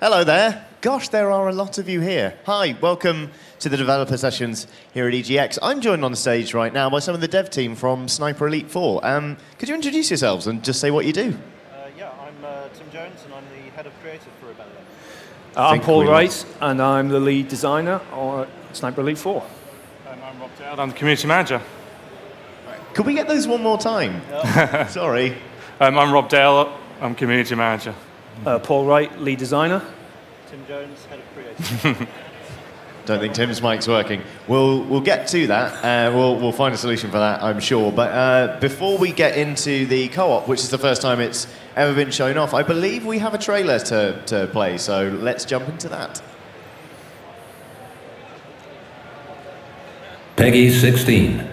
Hello there. Gosh, there are a lot of you here. Hi, welcome to the developer sessions here at EGX. I'm joined on the stage right now by some of the dev team from Sniper Elite 4. Could you introduce yourselves and just say what you do? Yeah, I'm Tim Jones, and I'm the head of creative for Rebellion. I'm Paul Wright, and I'm the lead designer on Sniper Elite 4. And I'm Rob Dowd, I'm the community manager. Could we get those one more time? Yeah. Sorry. I'm Rob Dale, I'm community manager. Paul Wright, lead designer. Tim Jones, head of creative. Don't think Tim's mic's working. We'll get to that. We'll find a solution for that, I'm sure. But before we get into the co-op, which is the first time it's ever been shown off, I believe we have a trailer to play. So let's jump into that. Peggy 16.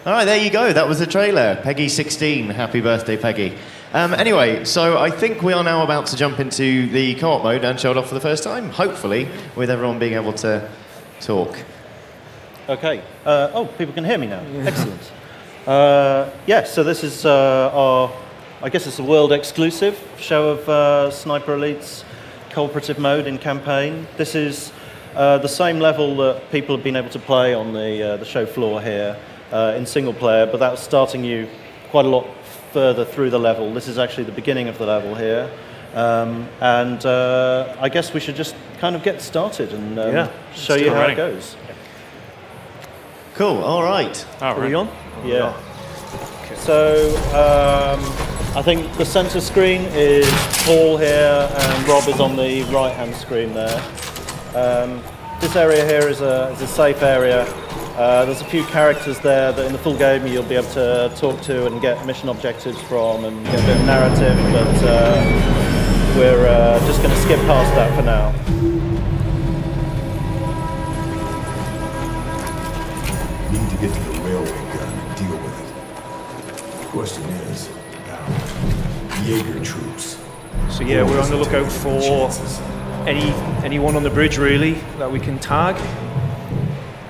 All right, there you go. That was the trailer. Peggy 16. Happy birthday, Peggy. Anyway, so I think we are now about to jump into the co-op mode and show it off for the first time, hopefully, with everyone being able to talk. Okay. Oh, people can hear me now. Yeah. Excellent. Yeah, so this is our, I guess it's a world exclusive show of Sniper Elite's cooperative mode in campaign. This is the same level that people have been able to play on the show floor here. In single player, but that's starting you quite a lot further through the level. This is actually the beginning of the level here. And I guess we should just kind of get started and show you how it goes. Cool, all right. Are we on? Yeah. Okay. So I think the center screen is Paul here and Rob is on the right-hand screen there. This area here is a safe area. There's a few characters there that in the full game you'll be able to talk to and get mission objectives from and get a bit of narrative, but we're just going to skip past that for now. We need to get to the railway gun and deal with it. The question is, now, Jaeger troops. So yeah, we're on the lookout for anyone on the bridge really that we can tag.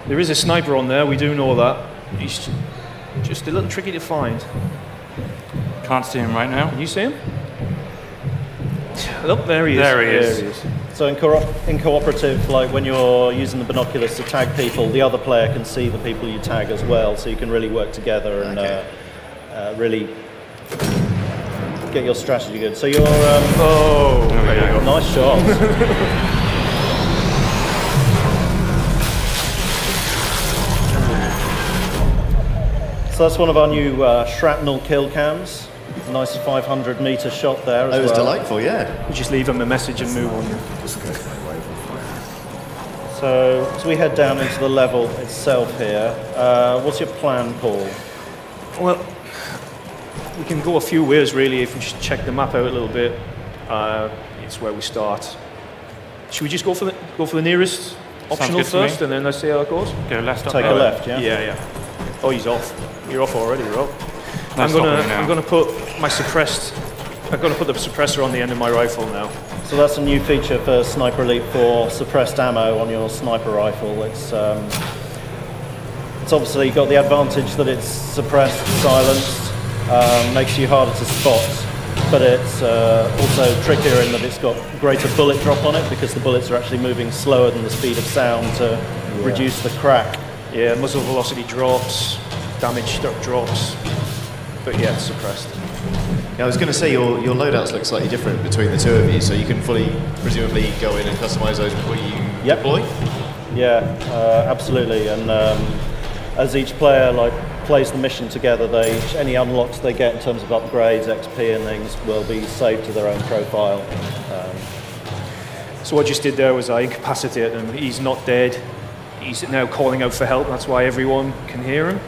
There is a sniper on there, we do know that. He's just a little tricky to find. Can't see him right now. Can you see him? Look, there he is. There he is. So in cooperative, like when you're using the binoculars to tag people, the other player can see the people you tag as well, so you can really work together and really get your strategy good. So you're... oh, there you go. Nice shot. So that's one of our new shrapnel kill cams. Nice 500-meter shot there as That was well. delightful, yeah. You just leave him a message and move on. Disconnect my rifle fire. So as we head down into the level itself here, what's your plan, Paul? Well, we can go a few ways really if we just check the map out a little bit. It's where we start. Should we just go for the nearest optional good to me. first, and then let's see how it goes? Go left up Take there. a left, yeah? Yeah. Oh, he's off. You're off already, Rob. No I'm stopping now. gonna put my suppressed. I'm gonna put the suppressor on the end of my rifle now. So that's a new feature for Sniper Elite 4, suppressed ammo on your sniper rifle. It's obviously got the advantage that it's suppressed, silenced, makes you harder to spot, but it's also trickier in that it's got greater bullet drop on it because the bullets are actually moving slower than the speed of sound to reduce the crack. Yeah, muzzle velocity drops, damage drops, but yeah, it's suppressed. Yeah, I was going to say your loadouts look slightly different between the two of you, so you can fully, presumably, go in and customize those before you deploy. Yeah, absolutely. And as each player plays the mission together, any unlocks they get in terms of upgrades, XP, and things will be saved to their own profile. So what I just did there was I incapacitated him. He's not dead. He's now calling out for help. That's why everyone can hear him.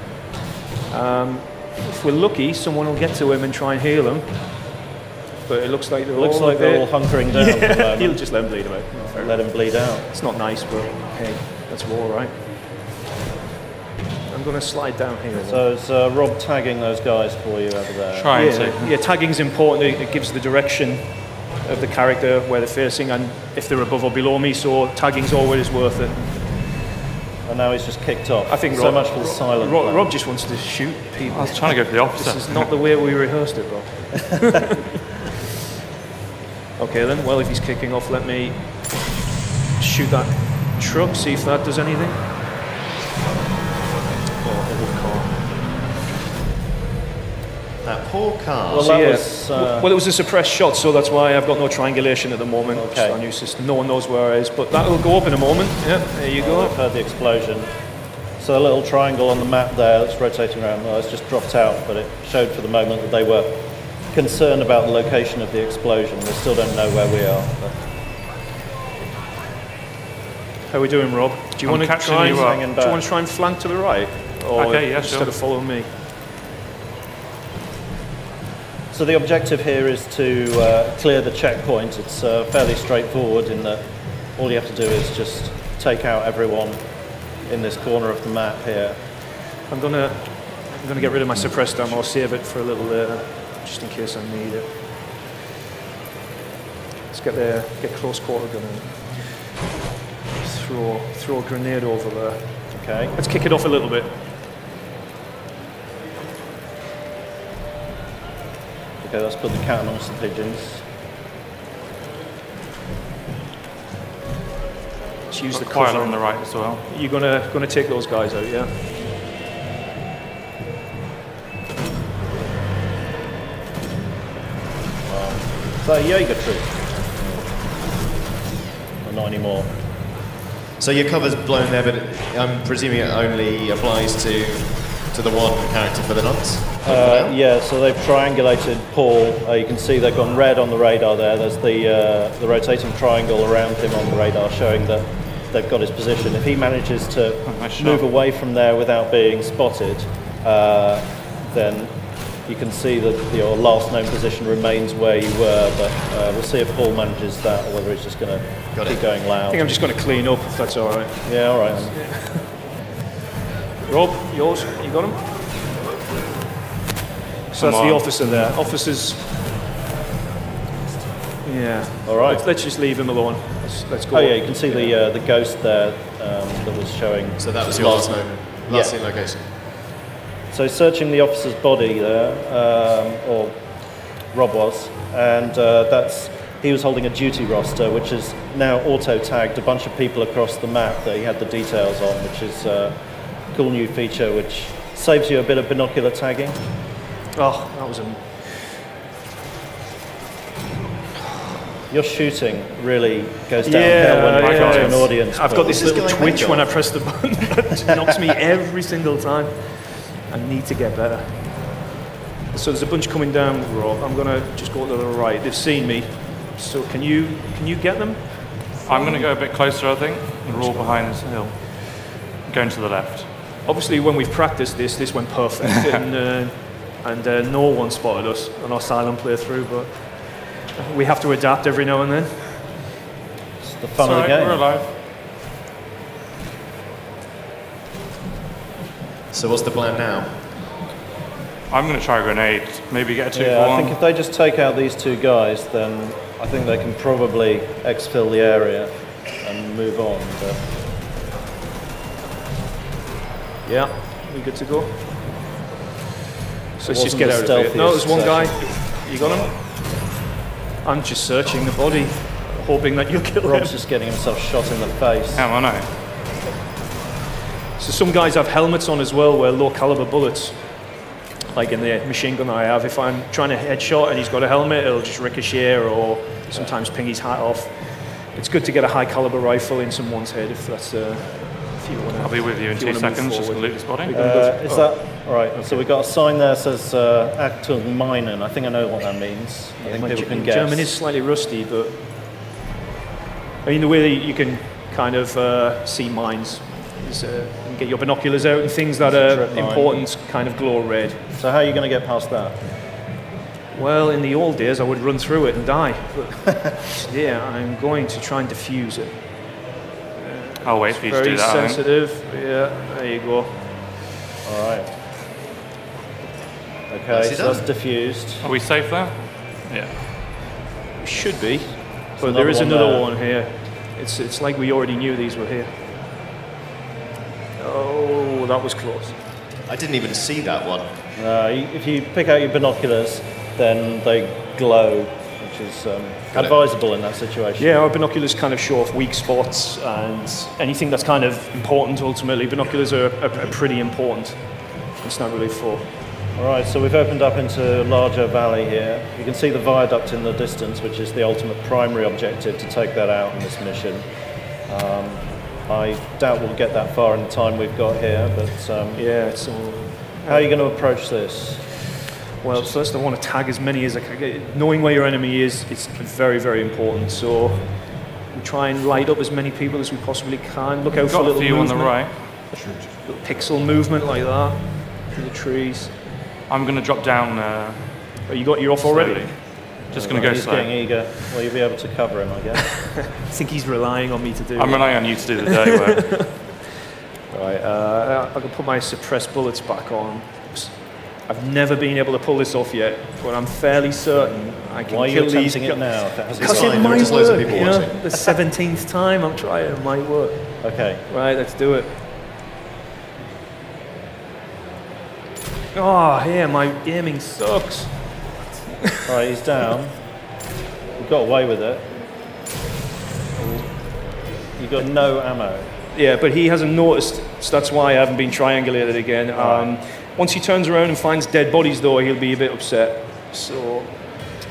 If we're lucky, someone will get to him and try and heal him. But it looks like they're all hunkering down. At the moment. He'll just let him bleed him out. Let him bleed out. It's not nice, but hey, that's war, right? I'm going to slide down here. So it's Rob tagging those guys for you over there. Try and see. Yeah, tagging's important. It gives the direction of the character where they're facing and if they're above or below me. So tagging's always worth it. And now he's just kicked off. I think so Rob, much for the silent. plan. Rob just wants to shoot people. I was trying to go for the opposite. This is not the way we rehearsed it, Rob. Okay then, well if he's kicking off, let me shoot that truck, see if that does anything. Oh, That poor car. Well, so, that yeah. was, Well, it was a suppressed shot, so that's why I've got no triangulation at the moment. Okay. Just our new system. No one knows where it is, but that will go up in a moment. Yeah, there you go. I've heard the explosion. So a little triangle on the map there that's rotating around. Well, it's just dropped out, but it showed for the moment that they were concerned about the location of the explosion. They still don't know where we are. But How are we doing, Rob? Do you I'm want to catching try? you up. Do you want to try and flank to the right, or Okay, yeah, instead sure. of following me? So the objective here is to clear the checkpoint. It's fairly straightforward in that all you have to do is just take out everyone in this corner of the map here. I'm gonna get rid of my suppressed ammo. I'll save it for a little later, just in case I need it. Let's get close quarter gun in. Throw a grenade over there. Okay. Let's kick it off a little bit. Okay, let's put the cat amongst the pigeons. Let's use the Quite cover on the right as well. You're gonna take those guys out, yeah? Is that a Jaeger troop? Or not anymore? So your cover's blown there, but I'm presuming it only applies to the one character for the nonce? Yeah, so they've triangulated Paul. You can see they've gone red on the radar there. There's the rotating triangle around him on the radar showing that they've got his position. If he manages to nice shot. move away from there without being spotted, then you can see that your last known position remains where you were, but we'll see if Paul manages that or whether he's just going to keep going I loud. think I'm just gonna clean up, if that's all right. Yeah, all right. Then. Rob, yours? You got him? So that's Come the on. officer there. Officers. Yeah. All right. Let's just leave him alone. Let's go. Oh yeah, you can see the ghost there that was showing. So that was your last seen location. So searching the officer's body there, or Rob was, and he was holding a duty roster, which is now auto-tagged a bunch of people across the map that he had the details on, which is a cool new feature which saves you a bit of binocular tagging. Oh, that was a. Your shooting really goes downhill when you get to an audience. I've got this This is little going twitch mental. when I press the button that knocks me every single time. I need to get better. So there's a bunch coming down, Rob. I'm gonna just go to the right. They've seen me. So can you get them? I'm going to go a bit closer, I think, and roll behind this hill. Going to the left. Obviously, when we've practiced this went perfect, and no one spotted us on our silent playthrough. But we have to adapt every now and then. It's the fun of the Sorry, game. we're alive. So what's the plan now? I'm going to try a grenade. Maybe get a 2 for Yeah, I 1. think if they just take out these two guys, then I think they can probably exfil the area and move on. But Yeah, we good to go. So let's wasn't just get the out of here. No, there's one guy. stealthiest You got him? I'm just searching the body, hoping that you'll kill Rob's him. just getting himself shot in the face. I know. So some guys have helmets on as well, where low caliber bullets, like in the machine gun I have, if I'm trying to headshot and he's got a helmet, it'll just ricochet or sometimes ping his hat off. It's good to get a high caliber rifle in someone's head if that's if you want to. I'll be with you in 2 seconds just to loot this body. Is that right? So we've got a sign there that says Achtung Meinen. I think I know what that means. I think people can guess. German is slightly rusty, but I mean the way that you can kind of see mines is you can get your binoculars out and things that are Trip mine. important kind of glow red. So how are you going to get past that? Well, in the old days I would run through it and die, but yeah, I'm going to try and defuse it. I'll wait for you to Very do that. I think. sensitive. Yeah, there you go. All right. Okay, Nicely so that's done. diffused. Are we safe there? Yeah. It should be, but another there is one another there. one here. It's like we already knew these were here. Oh, that was close. I didn't even see that one. If you pick out your binoculars, then they glow, which is Got it. advisable in that situation. Yeah, our binoculars kind of show off weak spots and anything that's kind of important ultimately. Binoculars are pretty important. It's not really for. All right, so we've opened up into a larger valley here. You can see the viaduct in the distance, which is the ultimate primary objective, to take that out in this mission. I doubt we'll get that far in the time we've got here, but Yeah, it's all. how are you going to approach this? Well, first I want to tag as many as I can get. Knowing where your enemy is, it's very, very important. So we try and light up as many people as we possibly can. Look out for Got a little few on the movement, right. little pixel movement like that through the trees. I'm going to drop down. Oh, you're off already? slowly. Just going to go He's slow. getting eager. Well, you'll be able to cover him, I guess. I think he's relying on me to do I'm it. relying on you to do the dirty work. Right, I can put my suppressed bullets back on. I've never been able to pull this off yet, but I'm fairly certain I can Why are you kill these. attempting it now? If it hasn't Because Fine, it there are might just loads of work, people you know? watching. The 17th time I'm trying, it might work. Okay. Right, let's do it. Oh, yeah, my aiming sucks. All right, he's down. We got away with it. You've got no ammo. Yeah, but he hasn't noticed, so that's why I haven't been triangulated again. Once he turns around and finds dead bodies, though, he'll be a bit upset. So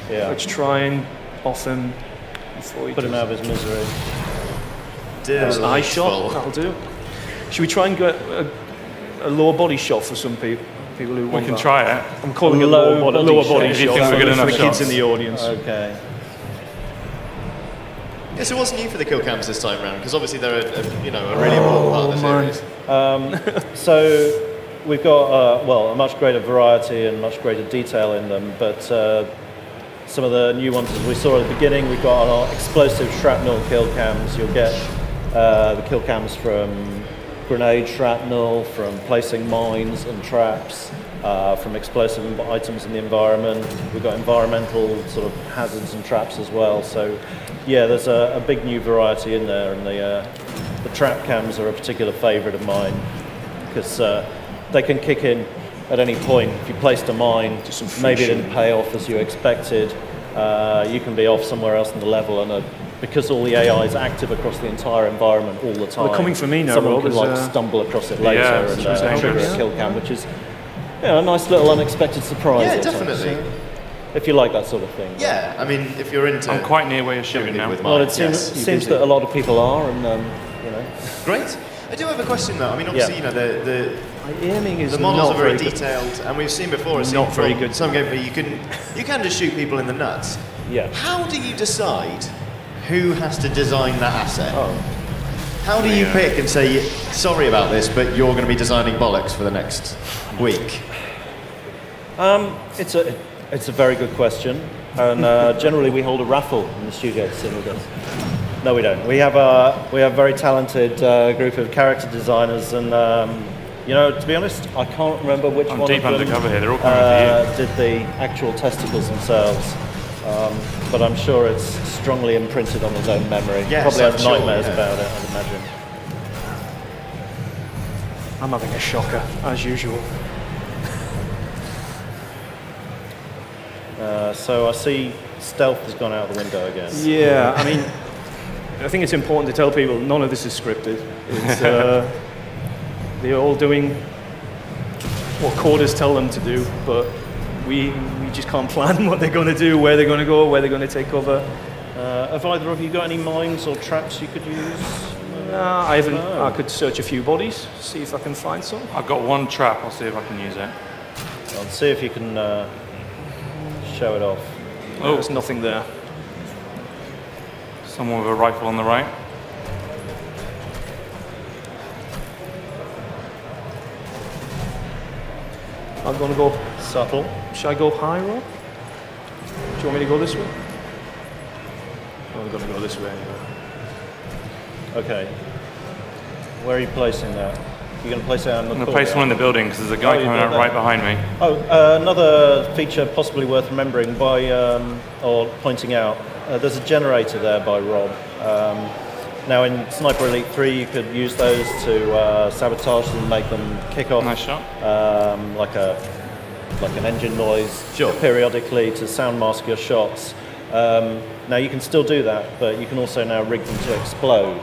Yeah. let's try and off him before he Put him does. out of his misery. Eye shot, that'll do. Should we try and get a lower body shot for some people? People who We want can that? try it. I'm calling it Low lower body body shot. shot. If you think we're good for enough the kids shots. in the audience. Okay. Yes, it wasn't you for the kill cams this time round, because obviously they're a really important part of the series. So we've got a much greater variety and much greater detail in them, but some of the new ones, as we saw at the beginning, we've got our explosive shrapnel kill cams. You'll get the kill cams from grenade shrapnel, from placing mines and traps, from explosive items in the environment. We've got environmental sort of hazards and traps as well. So yeah, there's a big new variety in there, and the trap cams are a particular favourite of mine, because they can kick in at any point. If you placed a mine, maybe it didn't pay off as you expected, you can be off somewhere else in the level, and because all the AI is active across the entire environment all the time. They're coming for me now, Someone Rob, can is, like stumble across it later Yeah, and it's dangerous. trigger a kill cam, which is a nice little unexpected surprise. Yeah, at times. definitely. So, if you like that sort of thing. Yeah, I mean, if you're into I'm quite near where you're killing shooting people now. with Well, mines, it yes. seems that a lot of people are, and Great. I do have a question though. I mean, obviously, Yeah. My aiming is The models not are very good. detailed, and we've seen before. It's Not very good. Some gameplay you can just shoot people in the nuts. Yeah. How do you decide who has to design that asset? Oh. How do you pick and say, sorry about this, but you're going to be designing bollocks for the next week? It's a very good question, and generally we hold a raffle in the studio to see who does. No, we don't. We have a very talented group of character designers, and you know, to be honest, I can't remember which I'm one deep of them undercover here. They're all coming for did the actual testicles themselves. But I'm sure it's strongly imprinted on his own memory. Yes, Probably I'm has sure, nightmares yeah. about it, I'd imagine. I'm having a shocker, as usual. So I see stealth has gone out the window again. Yeah, I mean, I think it's important to tell people none of this is scripted. It's, they're all doing what coders tell them to do, but we just can't plan what they're going to do, where they're going to go, where they're going to take cover. Have either of you got any mines or traps you could use? I haven't. No. I could search a few bodies, see if I can find some. I've got one trap. I'll see if I can use it. I'll see if you can show it off. Oh. There's nothing there. Someone with a rifle on the right. I'm going to go. Subtle. Should I go high, Rob? Do you want me to go this way? I'm going to go this way anyway. Okay. Where are you placing that? You're going to place it on the I'm going to place one in the building because there's a guy you coming got out that. right behind me. Oh, another feature possibly worth remembering by, or pointing out, there's a generator there by Rob. Now in Sniper Elite 3 you could use those to sabotage them, make them kick off Nice shot. like an engine noise Sure. periodically to sound mask your shots. Now you can still do that, but you can also now rig them to explode,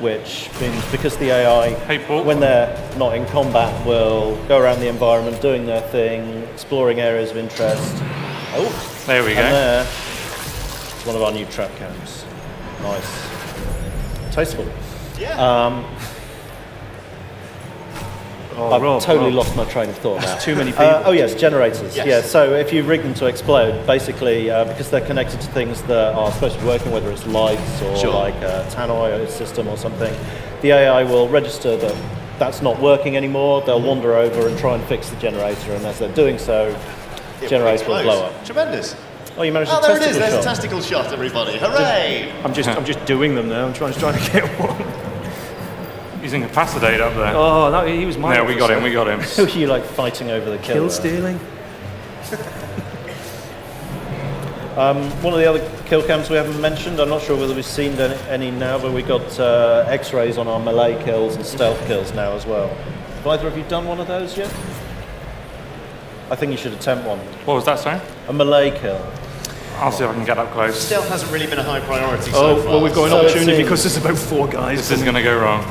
which means because the AI, Hey, Paul. when they're not in combat, will go around the environment doing their thing, exploring areas of interest. Oh, There we go. and there's one of our new trap cams. Nice. Tasteful. Yeah. I've Rob, totally Rob. lost my train of thought now. Too many people. Oh yes, generators. Yes. Yeah, so if you rig them to explode, basically because they're connected to things that are supposed to be working, whether it's lights or Sure. like a tannoy system or something, the AI will register that that's not working anymore. They'll wander over and try and fix the generator, and as they're doing so, the generator will blow up. Tremendous. Oh, you managed Oh, a there it is. testicle There's a shot. testicle shot, everybody. Hooray! I'm just doing them now. I'm trying to get one. He's incapacitated up there. Oh, no, he was mine. Yeah, we got him. We got him. Who are you like fighting over the kill? Kill there? stealing. One of the other kill cams we haven't mentioned, I'm not sure whether we've seen any now, but we've got X-rays on our melee kills and stealth kills now as well. Have either of you done one of those yet? I think you should attempt one. What was that, sorry? A melee kill. I'll see if I can get up close. Stealth hasn't really been a high priority Oh, so far. well, we've got an So it's opportunity in- because there's about 4 guys. This is going to go wrong.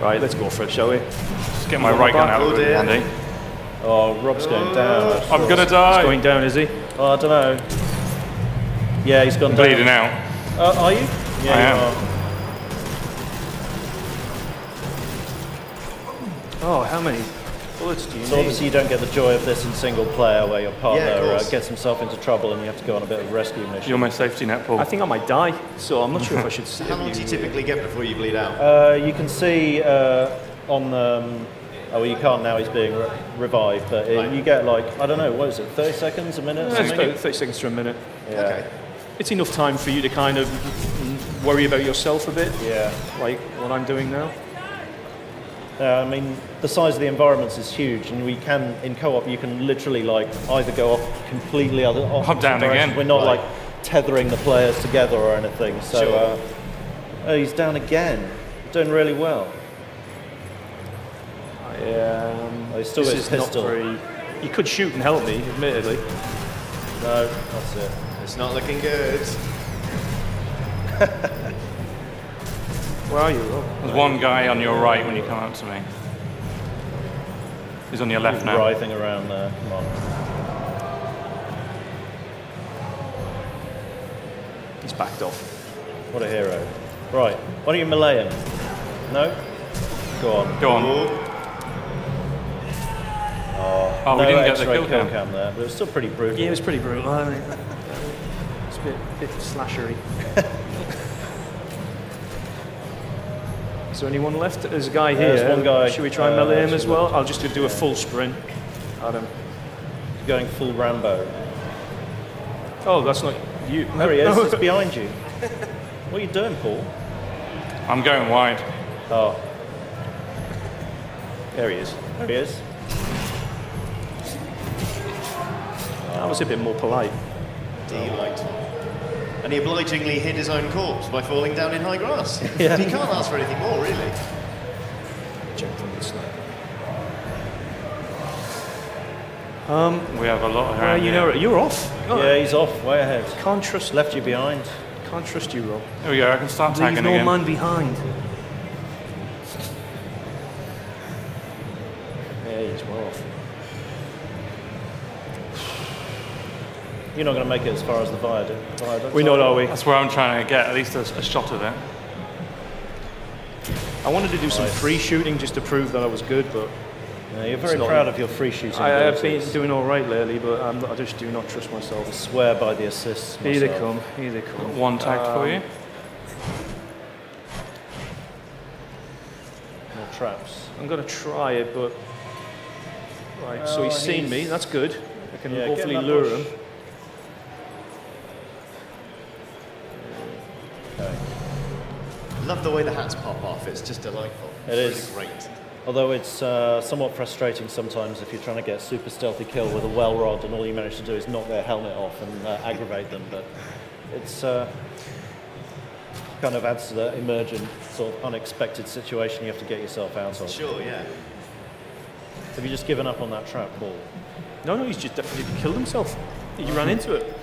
Right, let's go for it, shall we? Just get my right gun out of it, dear. Andy. Oh, Rob's going down. I'm going to He's die. going down, is he? Oh, I don't know. Yeah, he's gone Bleeding down. out. Are you? Yeah, I you am. are. Oh, how many bullets do you So need? obviously you don't get the joy of this in single player where your Yeah, of partner course. gets himself into trouble and you have to go on a bit of a rescue mission. You're my safety net, Paul. I think I might die, so I'm not sure if I should save How long do you typically get before you bleed out? You can see on oh well, you can't now, he's being revived, but Right. you get like, I don't know, what is it, 30 seconds, a minute? or It's something? about 30 seconds to a minute. Yeah. Okay. It's enough time for you to kind of worry about yourself a bit, Yeah. like what I'm doing now. I mean, the size of the environments is huge, and we can, in co-op, you can literally like either go off completely other opposite down directions. again. We're not Right. like tethering the players together or anything. So Sure. oh, he's down again, doing really well. Oh, he's still This got his is not pistol. very... You could shoot and help me, admittedly. No, that's it. It's not looking good. Where are you, Rob? There's one guy on your right when you come up to me. He's on your left now. Writhing around there. Come on. He's backed off. What a hero. Right, why don't you melee him? No? Go on. Go on. Oh, we No didn't get the X-ray kill cam. there, but it was still pretty brutal. Yeah, it was pretty brutal. I mean, it's a bit slashery. Is there anyone left? There's a guy here. There's one guy. Should we try and melee him as should well? I'll just do a full sprint at him. He's going full Rambo. Oh, that's not you. There he is. It's behind you. What are you doing, Paul? I'm going wide. Oh, There he is. there he is. That was a bit more polite. Delight. And he obligingly hid his own corpse by falling down in high grass. Yeah. He can't ask for anything more, really. Gentleman sniper. We have a lot around You here. know, you're off. Yeah, he's off, way ahead. Can't trust. Left you behind. Can't trust you, Rob. There we go, I can start Leave tagging no again. man behind. Yeah, he's well off. You're not going to make it as far as the viaduct. We're not, are we? That's where I'm trying to get at least a shot of it. I wanted to do some free shooting just to prove that I was good, but Yeah, you're very It's not- proud of your free shooting. I have abilities. been doing all right lately, but I just do not trust myself. I swear by the assists. Here they myself. come, here they come. One tagged for you. More traps. I'm going to try it, but... Right, so he's seen me, that's good. I can Yeah, get hopefully in that lure bush. him. Love the way the hats pop off. It's just delightful. It It's is. really great. Although it's somewhat frustrating sometimes if you're trying to get a super stealthy kill with a well rod and all you manage to do is knock their helmet off and aggravate them. But it's kind of adds to the emergent sort of unexpected situation you have to get yourself out of. Sure, yeah. Have you just given up on that trap, Paul? No, he's just definitely killed himself. He ran into it.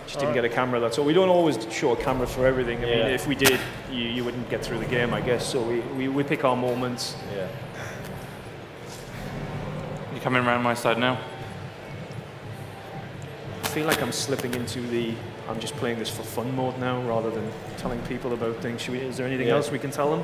Just didn't get a camera, that's all. We don't always show a camera for everything. I mean, Yeah. if we did, you wouldn't get through the game, I guess. So we pick our moments. Yeah. You coming around my side now? I feel like I'm slipping into the I'm just playing this for fun mode now rather than telling people about things. Is there anything Yeah. else we can tell them?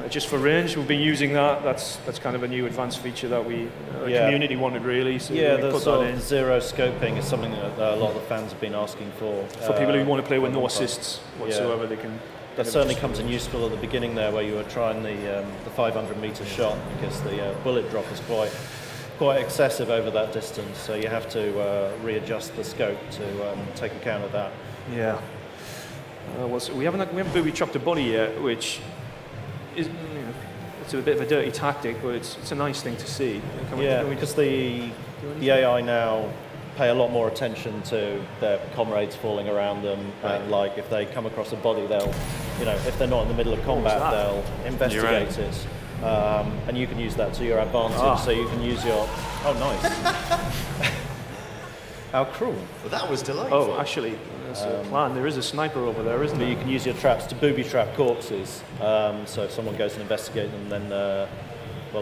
Just for range, we've been using that. That's kind of a new advanced feature that the Yeah. community wanted really. So Yeah, we the put sort that in of zero scoping is something that a lot of the fans have been asking for. for people who want to play with no for- assists whatsoever. They can. That certainly comes in useful at the beginning there, where you were trying the 500-meter shot, because the bullet drop is quite excessive over that distance. So you have to readjust the scope to take account of that. Yeah. We haven't booby chopped a body yet, which is it's a bit of a dirty tactic, but it's a nice thing to see. Can we Because the AI now pay a lot more attention to their comrades falling around them, and like if they come across a body, they'll, if they're not in the middle of combat, that? they'll investigate it, and you can use that to your advantage. So you can use your nice. How cruel. Well, that was delightful. Oh, actually, there's a plan. There is a sniper over there, isn't But there? you can use your traps to booby trap corpses. So if someone goes and investigate them, then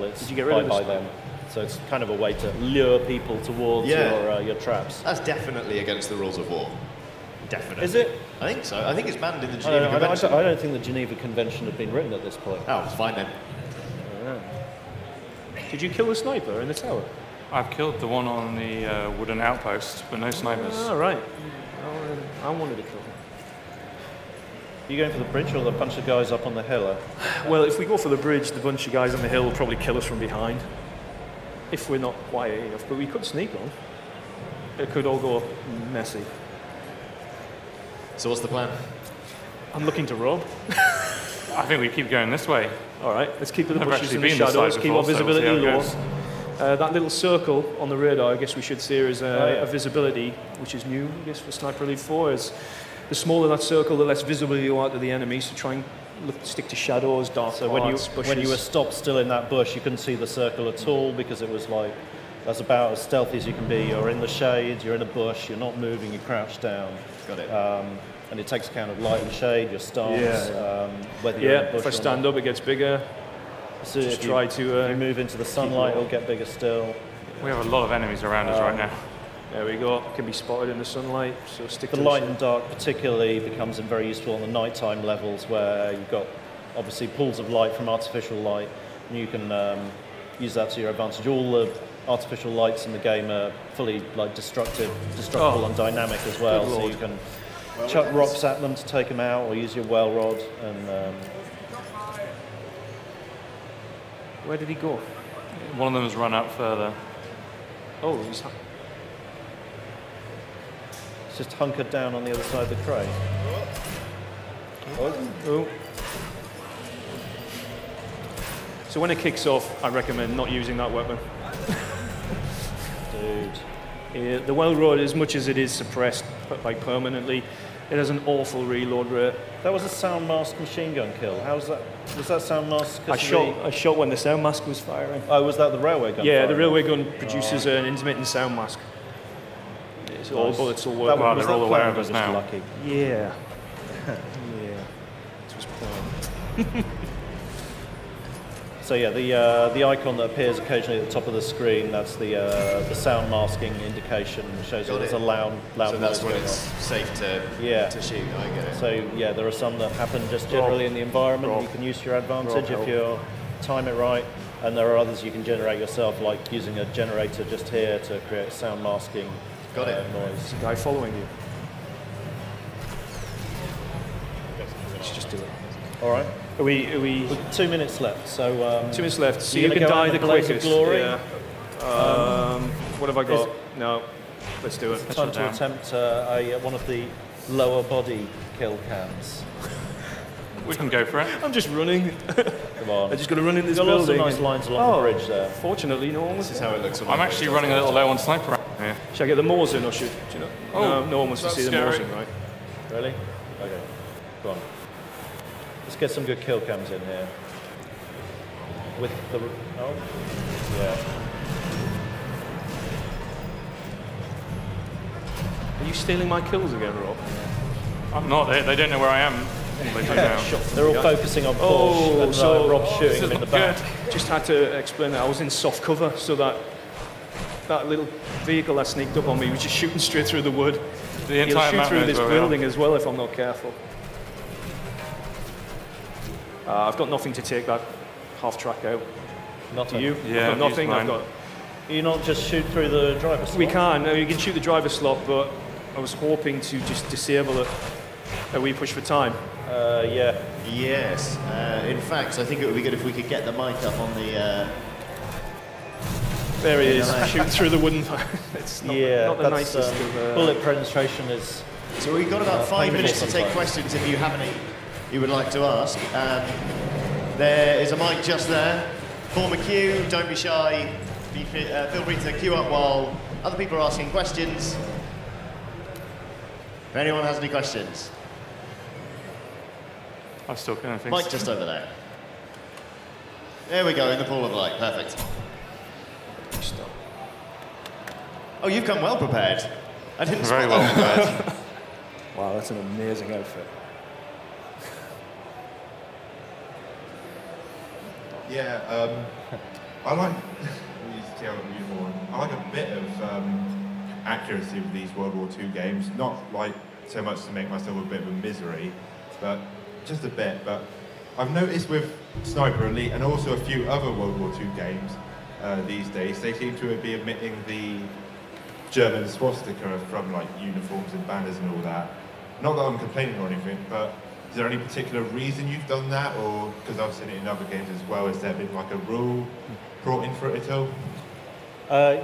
it's Did you get rid of the by sniper? them. So it's kind of a way to lure people towards your traps. That's definitely against the rules of war. Definitely. Is it? I think so. I think it's banned in the I Geneva don't, Convention. I don't think the Geneva Convention had been written at this point. Oh, it's fine then. Did you kill the sniper in the tower? I've killed the one on the wooden outpost, but no snipers. All right. I wanted to kill him. Are you going for the bridge or the bunch of guys up on the hill? Well, if we go for the bridge, the bunch of guys on the hill will probably kill us from behind. If we're not quiet enough, but we could sneak on. It could all go messy. So what's the plan? I'm looking to Rob. I think we keep going this way. All right, let's keep the I've bushes actually and the been this shadows, side keep our before, so we'll see visibility how it low. goes. That little circle on the radar, I guess we should see as yeah. a visibility, which is new, I guess, for Sniper Elite 4. Is the smaller that circle, the less visibility you are to the enemy. So try and stick to shadows, dark So parts, when you were stopped still in that bush, you couldn't see the circle at all, because it was like, that's about as stealthy as you can be. You're in the shade, you're in a bush, you're not moving, you crouch down. Got it. And it takes account of light and shade, your stance, whether you're in a bush if I or stand not. up, it gets bigger. So Just if try you, to. if you move into the sunlight, it'll get bigger still. We have a lot of enemies around us right now. There we go. Can be spotted in the sunlight. So stick The to light and dark particularly becomes very useful on the nighttime levels, where you've got obviously pools of light from artificial light, and you can use that to your advantage. All the artificial lights in the game are fully like destructible and dynamic as well, so you can chuck rocks at them to take them out, or use your well rod. And where did he go? One of them has run out further. Oh, he's just hunkered down on the other side of the crate. Oh. So when it kicks off, I recommend not using that weapon. Dude. The well rod, as much as it is suppressed like permanently, it has an awful reload rate. That was a sound mask machine gun kill. How's that? Was that sound mask? I shot when the sound mask was firing. Oh, was that the railway gun? Yeah, firing? the railway gun produces an intermittent sound mask. It's all bullets all work. Well, they're all aware of us now. Lucky. Yeah. Yeah. It was planned. So yeah, the icon that appears occasionally at the top of the screen, that's the sound masking indication. It shows that there's a loud So that's noise when going it's on. safe to shoot. I get it. So yeah, there are some that happen just generally in the environment. You can use to your advantage if you time it right, and there are others you can generate yourself, like using a generator just here to create sound masking Got it. noise. There's a guy following you. Let's just do it. All right. Are we 2 minutes left, so 2 minutes left. See you're who gonna can go die in the the blaze of quickest. glory? Yeah. What have I got? No. Let's do it. time to attempt one of the lower body kill cams. We can go for it. I'm just running. Come on. I just got to run in this There's lots of building. nice lines along the bridge there. Fortunately, no one was. This is how it looks. I'm actually running a little low on sniper rounds here. Should I get the Moors in or should you know? Oh, no one wants to that's see the Moors scary. in, right? Really? Okay. Go on. Let's get some good kill cams in here. With the... Oh. Yeah. Are you stealing my kills again, Rob? I'm not. They don't know where I am. They do now. They're all focusing on Porsche and so Rob's shooting them in the back. Just had to explain that I was in soft cover, so that little vehicle that sneaked up on me was just shooting straight through the wood. The He'll entire shoot map through knows this where we are. building as well if I'm not careful. I've got nothing to take that half track out. Nothing. Do you? Yeah, I've got nothing. use I've mine. got. You not just shoot through the driver's We slot? can. No, you can shoot the driver slot, but I was hoping to just disable it. Are we push for time? Yeah. Yes. In fact, I think it would be good if we could get the mic up on the. There he is, shooting through the wooden. It's not, Yeah, not the that's, nicest of. bullet penetration is... So we've got about 5 painful minutes to take sometimes. questions if you have any you would like to ask. There is a mic just there. Form a queue, don't be shy. Feel free to queue up while other people are asking questions. If anyone has any questions. I'm still kind of Mic just over there. There we go, in the pool of light. Perfect. Oh, you've come well prepared. I didn't Very spot well that. prepared. Wow, that's an amazing outfit. Yeah, I like. You see how I'm using one. I like a bit of accuracy with these World War II games. Not like so much to make myself a bit of a misery, but just a bit. But I've noticed with Sniper Elite and also a few other World War II games these days, they seem to be omitting the German swastika from like uniforms and banners and all that. Not that I'm complaining or anything, but is there any particular reason you've done that, or because I've seen it in other games as well? Has there been like a rule brought in for it at all?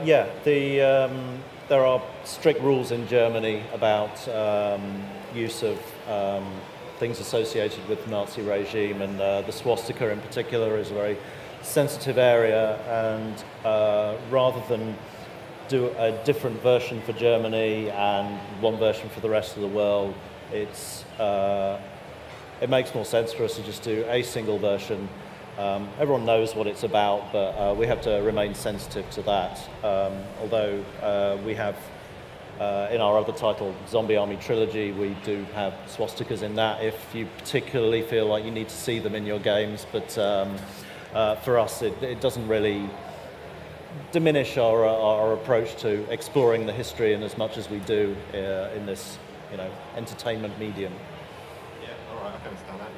Yeah, there are strict rules in Germany about use of things associated with the Nazi regime, and the swastika in particular is a very sensitive area, and rather than do a different version for Germany and one version for the rest of the world, it makes more sense for us to just do a single version. Everyone knows what it's about, but we have to remain sensitive to that. Although we have, in our other title, Zombie Army Trilogy, we do have swastikas in that if you particularly feel like you need to see them in your games. But for us, it doesn't really diminish our approach to exploring the history in as much as we do in this, entertainment medium. Yeah, all right, I can understand that.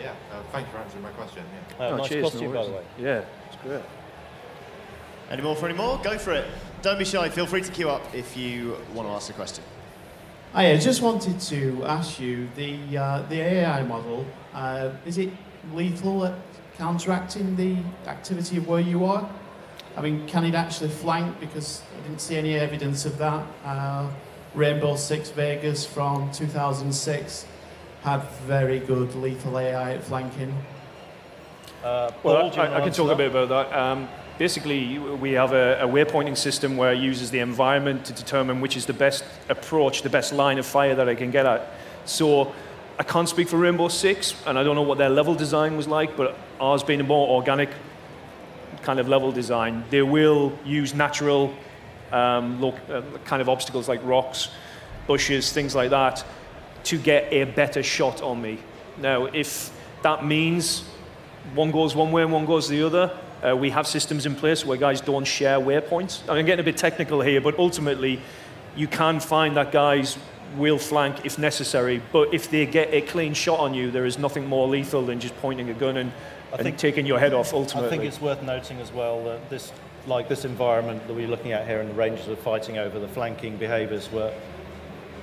Thank you for answering my question. Yeah. Nice cheers, costume, no by the worries. way. Yeah, it's great. Any more for any more? Go for it. Don't be shy. Feel free to queue up if you want to ask a question. I just wanted to ask you, the AI model, is it lethal at counteracting the activity of where you are? I mean, can it actually flank? Because I didn't see any evidence of that. Rainbow Six Vegas from 2006 had very good lethal AI at flanking. Well, I can talk a bit about that. Basically, we have a waypointing system where it uses the environment to determine which is the best approach, the best line of fire that I can get at. So I can't speak for Rainbow Six, and I don't know what their level design was like, but ours being a more organic kind of level design, they will use natural kind of obstacles like rocks, bushes, things like that, to get a better shot on me. Now, if that means one goes one way and one goes the other, we have systems in place where guys don't share waypoints. I'm getting a bit technical here, but ultimately, you can find that guys will flank if necessary, but if they get a clean shot on you, there is nothing more lethal than just pointing a gun and taking your head off, ultimately. I think it's worth noting as well that this environment that we're looking at here and the Rangers are fighting over, the flanking behaviours were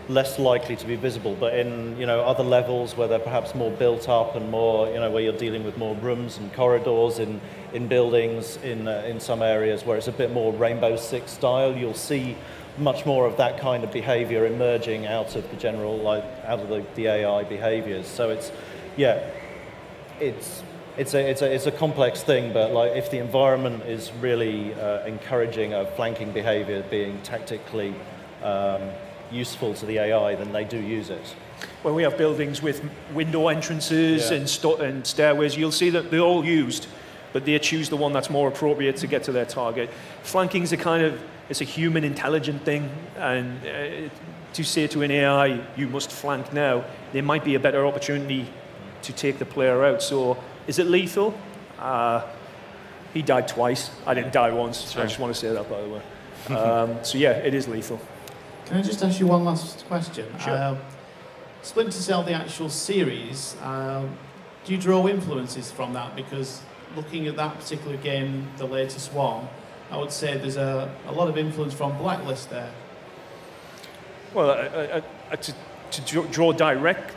less likely to be visible, but in other levels where they're perhaps more built up and more where you're dealing with more rooms and corridors in buildings in some areas where it's a bit more Rainbow Six style, you'll see much more of that kind of behaviour emerging out of the general out of the AI behaviours. So it's a complex thing, but if the environment is really encouraging a flanking behaviour being tactically useful to the AI, then they do use it. When we have buildings with window entrances and stairways, you'll see that they're all used, but they choose the one that's more appropriate to get to their target. Flanking's it's a human intelligent thing, and to say to an AI, you must flank now, there might be a better opportunity to take the player out. So, is it lethal? He died twice. I didn't die once. Sure. I just want to say that, by the way. So yeah, it is lethal. Can I just ask you one last question? Sure. Splinter Cell, the actual series, do you draw influences from that? Because looking at that particular game, the latest one, I would say there's a lot of influence from Blacklist there. Well, to draw direct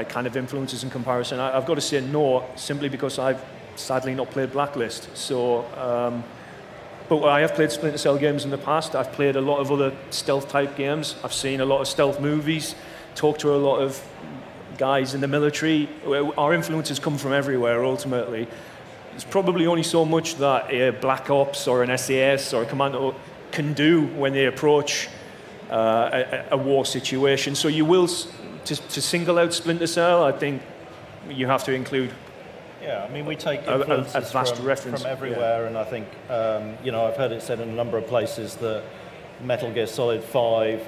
kind of influences in comparison, I've got to say no, simply because I've sadly not played Blacklist. So. But I have played Splinter Cell games in the past. I've played a lot of other stealth-type games. I've seen a lot of stealth movies, talked to a lot of guys in the military. Our influences come from everywhere, ultimately. There's probably only so much that a Black Ops or an SAS or a Commando can do when they approach a war situation. So you will, to single out Splinter Cell, I think you have to include. Yeah, I mean, we take influences from everywhere, and I think, I've heard it said in a number of places that Metal Gear Solid 5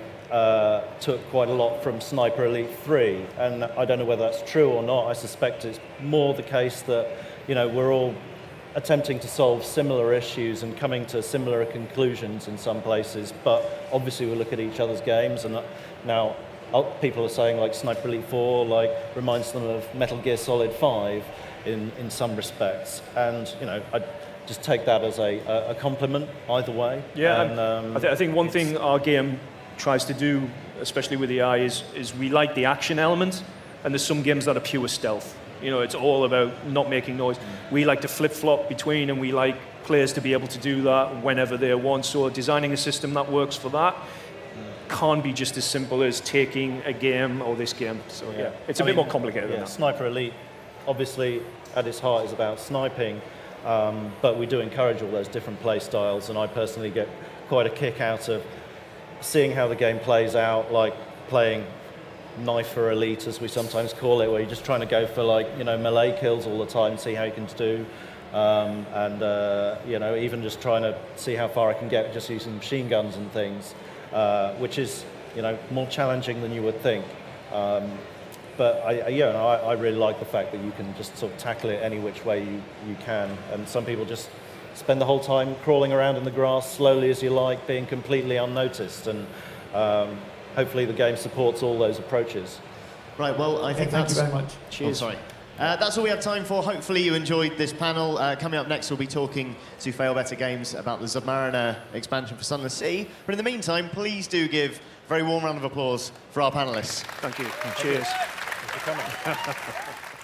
took quite a lot from Sniper Elite 3, and I don't know whether that's true or not. I suspect it's more the case that, we're all attempting to solve similar issues and coming to similar conclusions in some places, but obviously we look at each other's games, and now people are saying Sniper Elite 4 reminds them of Metal Gear Solid 5, in some respects, and I just take that as a compliment either way. Yeah, and, I think one thing our game tries to do, especially with the AI, is we like the action element, and there's some games that are pure stealth. It's all about not making noise. We like to flip-flop between, and we like players to be able to do that whenever they want. So designing a system that works for that can't be just as simple as taking a game or this game. So yeah, it's a bit more complicated than that. Sniper Elite, obviously, at its heart is about sniping, but we do encourage all those different play styles, and I personally get quite a kick out of seeing how the game plays out, like playing Knifer Elite, as we sometimes call it, where you're just trying to go for melee kills all the time, see how you can do, even just trying to see how far I can get just using machine guns and things, which is more challenging than you would think. But I really like the fact that you can just sort of tackle it any which way you can. And some people just spend the whole time crawling around in the grass slowly as you like, being completely unnoticed. And hopefully the game supports all those approaches. Right, well, I think thank that's... you very much. Cheers. Oh, sorry. That's all we have time for. Hopefully you enjoyed this panel. Coming up next, we'll be talking to Fail Better Games about the Submariner expansion for Sunless Sea. But in the meantime, please do give a very warm round of applause for our panellists. Thank you. Cheers. Thank you for coming.